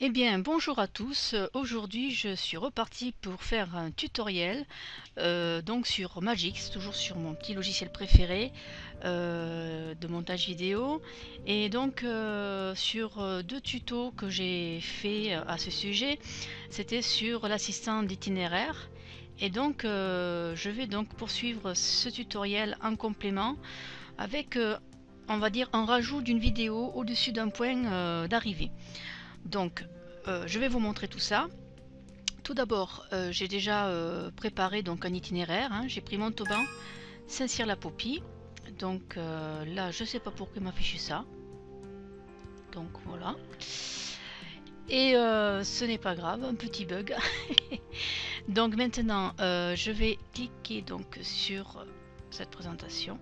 Eh bien, bonjour à tous. Aujourd'hui, je suis repartie pour faire un tutoriel donc sur Magix, toujours sur mon petit logiciel préféré de montage vidéo. Et donc, sur deux tutos que j'ai fait à ce sujet, c'était sur l'assistant d'itinéraire. Et donc, je vais donc poursuivre ce tutoriel en complément avec, on va dire, un rajout d'une vidéo au-dessus d'un point d'arrivée. Donc, je vais vous montrer tout ça. Tout d'abord, j'ai déjà préparé donc un itinéraire, hein. J'ai pris Montauban, Saint-Cyr-la-Popie. Donc là, je ne sais pas pourquoi il m'a affiché ça. Donc voilà. Et ce n'est pas grave, un petit bug. Donc maintenant, je vais cliquer donc sur cette présentation.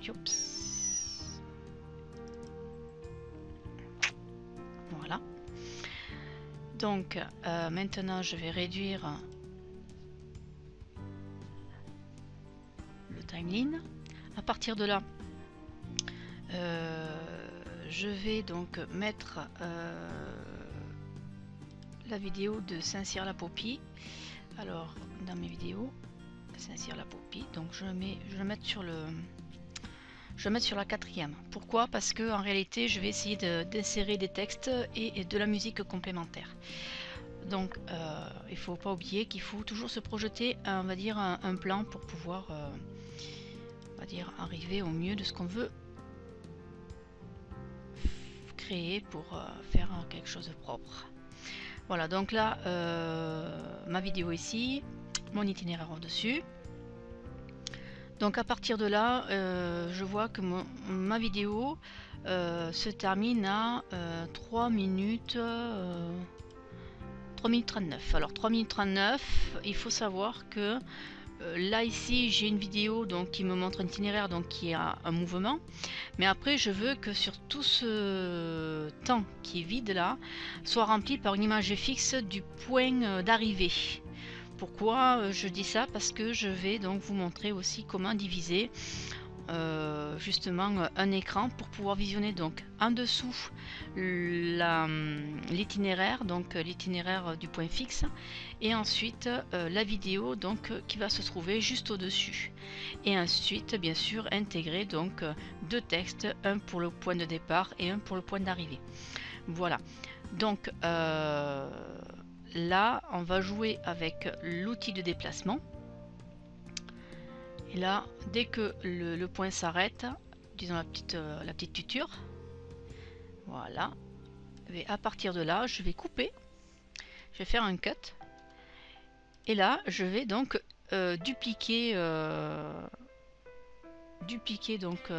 Oups. Voilà. Donc maintenant je vais réduire le timeline. À partir de là, je vais donc mettre la vidéo de Saint-Cyr-la-Popie. Alors dans mes vidéos, Saint-Cyr-la-Popie, donc je vais mettre sur la quatrième. Pourquoi? Parce que en réalité je vais essayer d'insérer des textes et de la musique complémentaire. Donc il ne faut pas oublier qu'il faut toujours se projeter, on va dire, un plan pour pouvoir on va dire arriver au mieux de ce qu'on veut créer pour faire quelque chose de propre. Voilà, donc là ma vidéo ici, mon itinéraire en dessus. Donc à partir de là, je vois que ma vidéo se termine à 3 minutes 39. Alors 3 minutes 39, il faut savoir que là ici j'ai une vidéo donc qui me montre un itinéraire, donc qui a un mouvement, mais après je veux que sur tout ce temps qui est vide là soit rempli par une image fixe du point d'arrivée. Pourquoi je dis ça? Parce que je vais donc vous montrer aussi comment diviser justement un écran pour pouvoir visionner donc en dessous l'itinéraire, donc l'itinéraire du point fixe, et ensuite la vidéo donc qui va se trouver juste au dessus, et ensuite bien sûr intégrer donc deux textes, un pour le point de départ et un pour le point d'arrivée. Voilà, donc là on va jouer avec l'outil de déplacement. Et là, dès que le point s'arrête, disons la petite tuture, voilà, et à partir de là, je vais couper, je vais faire un cut, et là, je vais donc dupliquer donc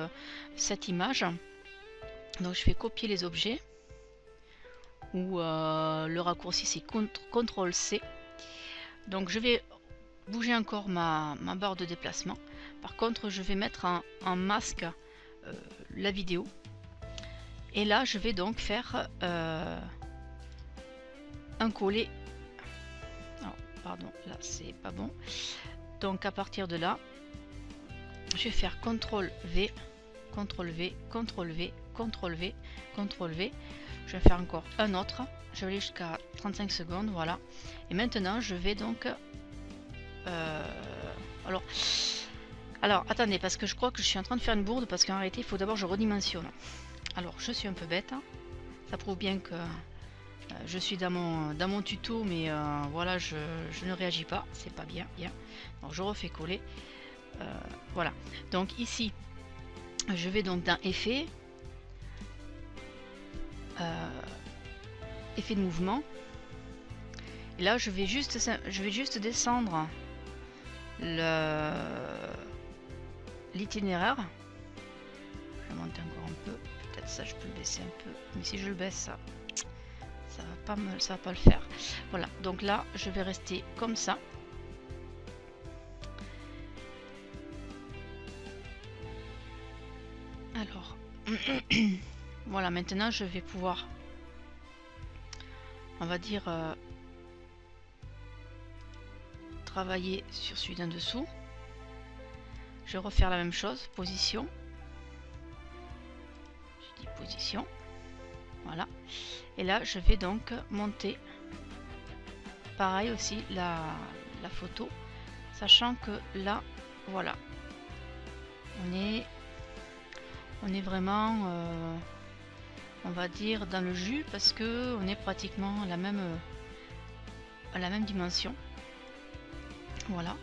cette image. Donc, je vais copier les objets, ou le raccourci c'est CTRL C. Donc, je vais bouger encore ma barre de déplacement. Par contre, je vais mettre en masque la vidéo, et là je vais donc faire un coller. Oh, pardon, là c'est pas bon. Donc à partir de là, je vais faire CTRL V, CTRL V, CTRL V, CTRL V, CTRL V. Je vais faire encore un autre. Je vais aller jusqu'à 35 secondes, voilà. Et maintenant je vais donc alors attendez, parce que je crois que je suis en train de faire une bourde, parce qu'en réalité il faut d'abord que je redimensionne. Alors je suis un peu bête, hein. Ça prouve bien que je suis dans mon tuto, mais voilà, je ne réagis pas, c'est pas bien. Donc je refais coller, voilà. Donc ici je vais donc dans effet, effet de mouvement, et là je vais juste descendre l'itinéraire. Je vais monter encore un peu, peut-être ça je peux le baisser un peu, mais si je le baisse, ça va pas le faire. Voilà, donc là je vais rester comme ça. Alors voilà, maintenant je vais pouvoir, on va dire, travailler sur celui d'en dessous. Je vais refaire la même chose, position. Je dis position. Voilà. Et là, je vais donc monter pareil aussi la photo, sachant que là, voilà, on est vraiment, on va dire, dans le jus, parce que on est pratiquement à la même dimension. Voilà.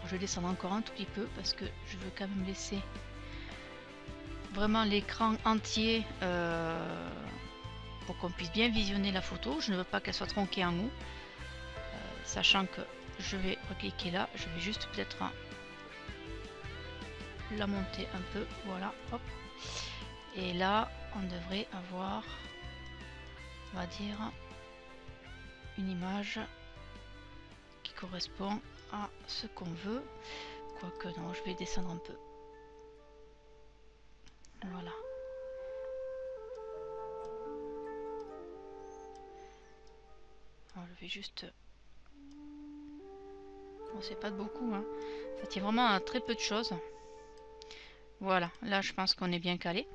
Je vais descendre encore un tout petit peu parce que je veux quand même laisser vraiment l'écran entier pour qu'on puisse bien visionner la photo. Je ne veux pas qu'elle soit tronquée en haut, sachant que je vais recliquer là, je vais juste peut-être la monter un peu, voilà, hop, et là on devrait avoir, on va dire, une image qui correspond à ce qu'on veut, quoique non, je vais descendre un peu, voilà. Alors, je vais juste, bon, c'est pas de beaucoup, hein. Ça tient vraiment à très peu de choses. Voilà, là je pense qu'on est bien calé.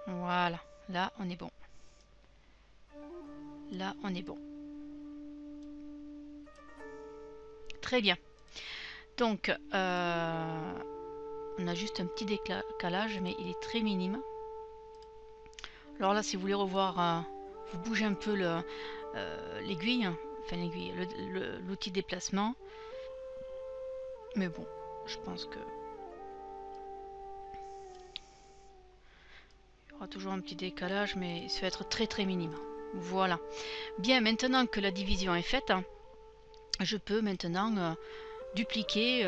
Voilà, là on est bon. Là on est bon. Très bien. Donc on a juste un petit décalage, mais il est très minime. Alors là, si vous voulez revoir, vous bougez un peu l'aiguille, enfin l'aiguille, l'outil déplacement. Mais bon, je pense que il y aura toujours un petit décalage, mais ça va être très très minime. Voilà. Bien, maintenant que la division est faite, je peux maintenant dupliquer,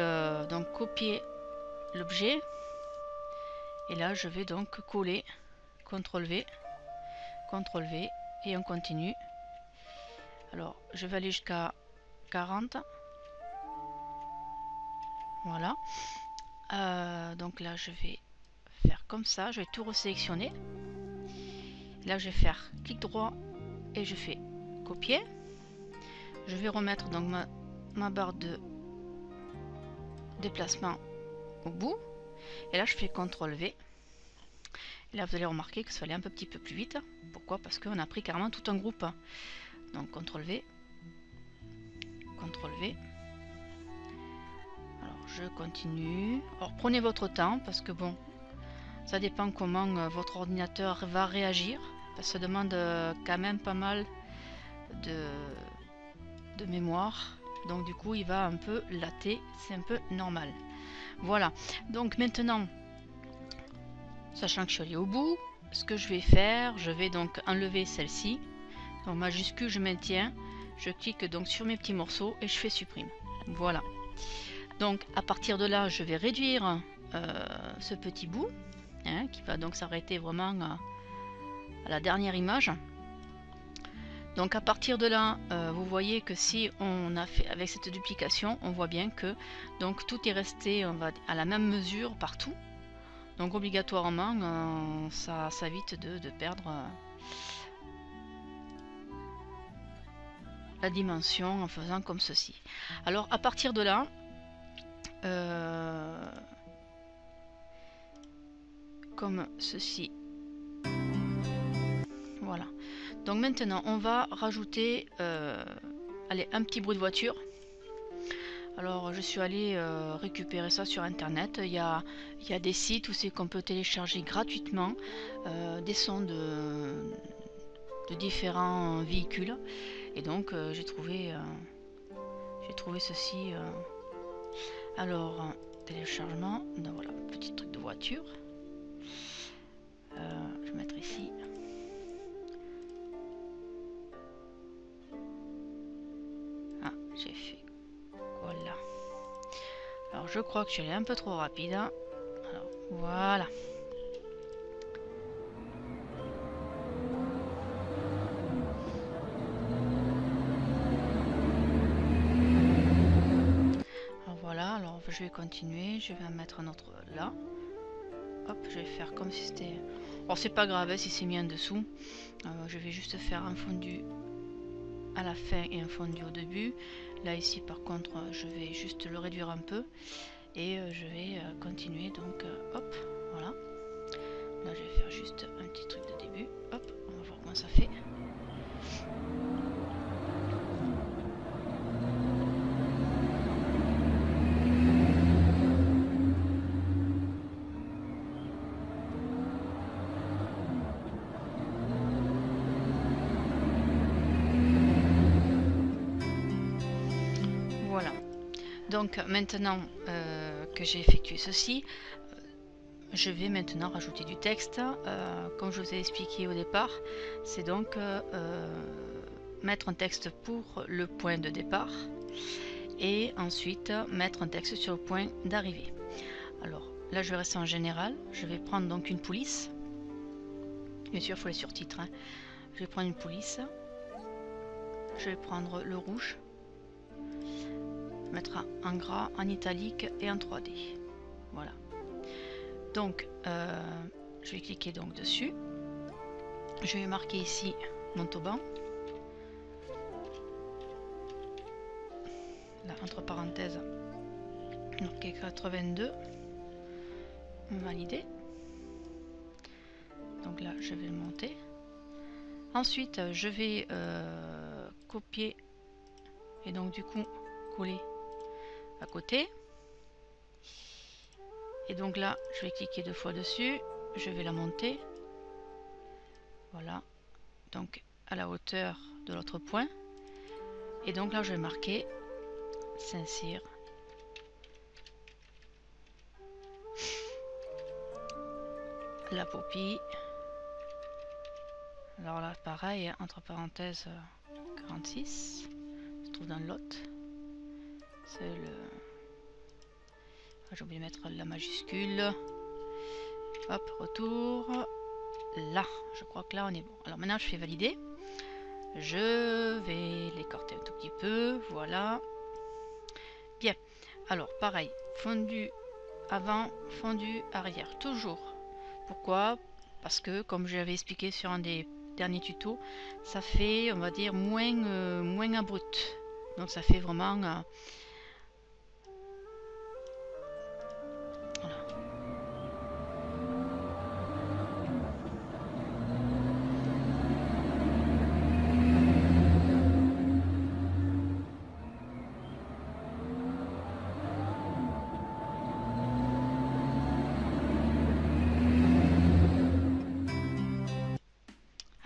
donc copier l'objet. Et là, je vais donc coller, CTRL V, CTRL V, et on continue. Alors, je vais aller jusqu'à 40. Voilà. Donc là, je vais faire comme ça. Je vais tout resélectionner. Là, je vais faire clic droit et je fais copier. Je vais remettre donc ma barre de déplacement au bout. Et là, je fais CTRL V. Et là, vous allez remarquer que ça allait un petit peu plus vite. Pourquoi? Parce qu'on a pris carrément tout un groupe. Donc, CTRL V. CTRL V. Alors, je continue. Alors, prenez votre temps parce que bon, ça dépend comment votre ordinateur va réagir. Parce que ça demande quand même pas mal de mémoire. Donc, du coup, il va un peu latter. C'est un peu normal. Voilà. Donc, maintenant, sachant que je suis allée au bout, ce que je vais faire, je vais donc enlever celle-ci. Donc, majuscule, je maintiens. Je clique donc sur mes petits morceaux et je fais supprime. Voilà. Donc à partir de là, je vais réduire ce petit bout, hein, qui va donc s'arrêter vraiment à la dernière image. Donc à partir de là, vous voyez que si on a fait avec cette duplication, on voit bien que donc tout est resté, on va à la même mesure partout. Donc obligatoirement, ça évite de perdre la dimension en faisant comme ceci. Alors à partir de là, comme ceci. Voilà. Donc maintenant, on va rajouter allez, un petit bruit de voiture. Alors, je suis allée récupérer ça sur internet. Il y a des sites où c'est qu'on peut télécharger gratuitement des sons de différents véhicules. Et donc, j'ai trouvé ceci. Alors, téléchargement. Donc, voilà, petit truc de voiture. Je vais mettre ici. Ah, j'ai fait quoi là? Alors, je crois que je suis allée un peu trop rapide. Alors, voilà. Alors, voilà. Alors, je vais continuer. Je vais en mettre un autre là. Hop, je vais faire comme si c'était... Alors c'est pas grave hein, si c'est mis en dessous. Je vais juste faire un fondu à la fin et un fondu au début. Là ici par contre je vais juste le réduire un peu. Et je vais continuer donc hop. Voilà. Là je vais faire juste un petit truc de début. Hop, on va voir comment ça fait. Voilà. Donc maintenant que j'ai effectué ceci, je vais maintenant rajouter du texte. Comme je vous ai expliqué au départ, c'est donc mettre un texte pour le point de départ et ensuite mettre un texte sur le point d'arrivée. Alors là je vais rester en général, je vais prendre donc une police. Bien sûr il faut les surtitres, hein. Je vais prendre une police, je vais prendre le rouge, mettre en gras, en italique et en 3D. Voilà. Donc je vais cliquer donc dessus. Je vais marquer ici Montauban. Là entre parenthèses, marquer 82. Valider. Donc là je vais le monter. Ensuite je vais copier et donc du coup coller à côté. Et donc là je vais cliquer 2 fois dessus, je vais la monter. Voilà, donc à la hauteur de l'autre point. Et donc là je vais marquer Saint-Cyr. La Popie. Alors là pareil, entre parenthèses 46, se trouve dans le Lot. C'est le... J'ai oublié de mettre la majuscule. Hop, retour. Là, je crois que là on est bon. Alors maintenant je fais valider. Je vais l'écorter un tout petit peu. Voilà. Bien. Alors pareil, fondu avant, fondu arrière. Toujours. Pourquoi? Parce que comme je l'avais expliqué sur un des derniers tutos, ça fait, on va dire, moins abrupt. Donc ça fait vraiment... voilà.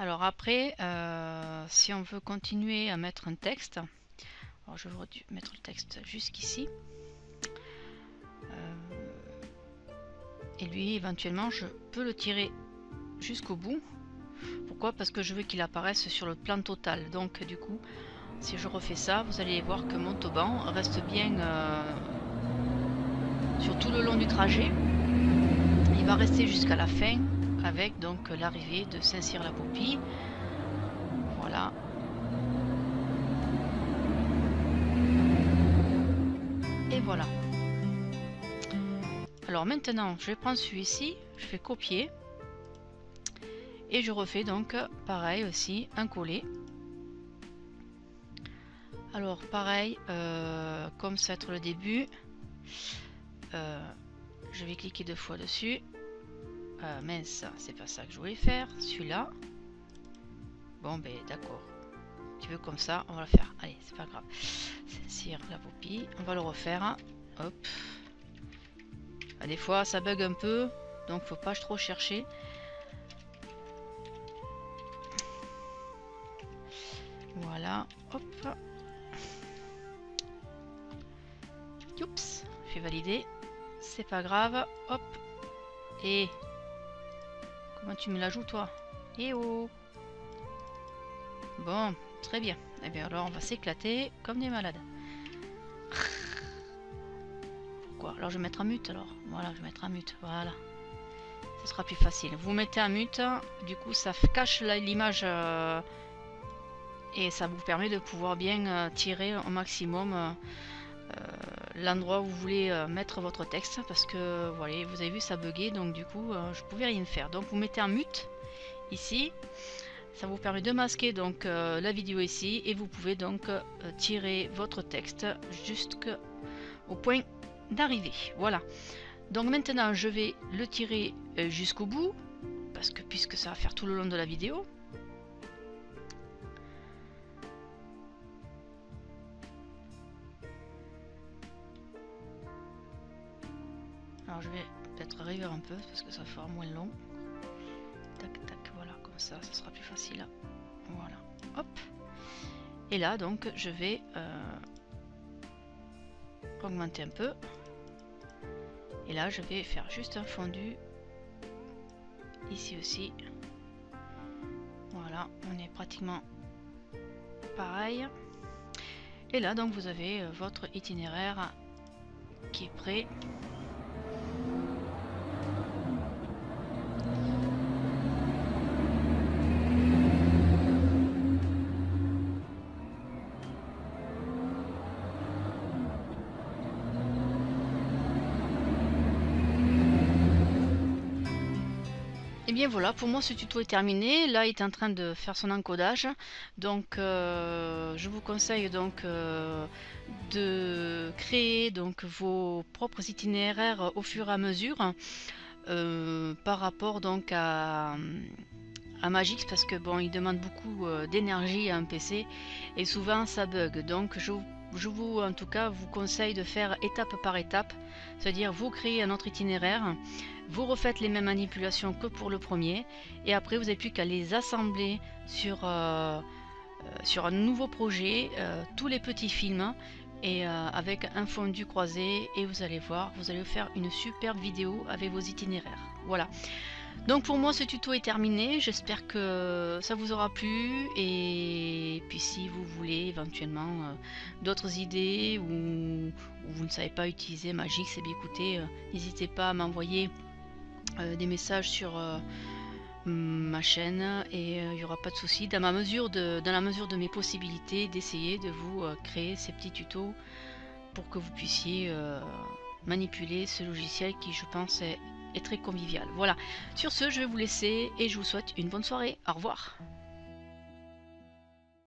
Alors après, si on veut continuer à mettre un texte, alors je vais mettre le texte jusqu'ici. Et lui, éventuellement, je peux le tirer jusqu'au bout. Pourquoi? Parce que je veux qu'il apparaisse sur le plan total. Donc du coup, si je refais ça, vous allez voir que Montauban reste bien sur tout le long du trajet. Il va rester jusqu'à la fin, avec donc l'arrivée de Saint-Cyr-la-Popie. Voilà. Et voilà. Alors maintenant, je vais prendre celui-ci, je fais copier. Et je refais donc pareil aussi, un coller. Alors pareil, comme ça va être le début, je vais cliquer 2 fois dessus. Mince, c'est pas ça que je voulais faire, celui-là. Bon ben d'accord, tu veux comme ça, on va le faire. Allez, c'est pas grave. Saint-Cyr-la-Popie, on va le refaire. Hop. Des fois ça bug un peu, donc faut pas trop chercher. Voilà, hop. Oups, je fais valider. C'est pas grave, hop. Et comment tu me la joues toi? Eh oh. Bon, très bien. Eh bien alors on va s'éclater comme des malades. Pourquoi? Alors je vais mettre un mute alors. Voilà, je vais mettre un mute. Voilà. Ce sera plus facile. Vous mettez un mute, du coup ça cache l'image et ça vous permet de pouvoir bien tirer au maximum l'endroit où vous voulez mettre votre texte, parce que voilà, vous avez vu ça buguait, donc du coup je pouvais rien faire. Donc vous mettez un mute ici, ça vous permet de masquer donc la vidéo ici, et vous pouvez donc tirer votre texte jusqu'au point d'arrivée. Voilà, Donc maintenant je vais le tirer jusqu'au bout, puisque ça va faire tout le long de la vidéo. Alors je vais peut-être réduire un peu parce que ça fera moins long. Tac tac, voilà, comme ça sera plus facile. Voilà, hop. Et là donc je vais augmenter un peu. Et là je vais faire juste un fondu. Ici aussi. Voilà, on est pratiquement pareil. Et là donc vous avez votre itinéraire qui est prêt. Et bien voilà, pour moi ce tuto est terminé. Là il est en train de faire son encodage. Donc je vous conseille donc de créer donc vos propres itinéraires au fur et à mesure par rapport donc à Magix, parce que bon, il demande beaucoup d'énergie à un PC et souvent ça bug. Donc je vous en tout cas vous conseille de faire étape par étape, c'est-à-dire vous créez un autre itinéraire, vous refaites les mêmes manipulations que pour le premier et après vous n'avez plus qu'à les assembler sur un nouveau projet, tous les petits films et avec un fondu croisé, et vous allez voir, vous allez faire une superbe vidéo avec vos itinéraires. Voilà. Donc pour moi ce tuto est terminé, j'espère que ça vous aura plu, et puis si vous voulez éventuellement d'autres idées ou vous ne savez pas utiliser Magix, eh bien écoutez, n'hésitez pas à m'envoyer des messages sur ma chaîne et il n'y aura pas de souci, dans la mesure de mes possibilités, d'essayer de vous créer ces petits tutos pour que vous puissiez manipuler ce logiciel qui, je pense, est très convivial. Voilà, sur ce je vais vous laisser et je vous souhaite une bonne soirée. Au revoir.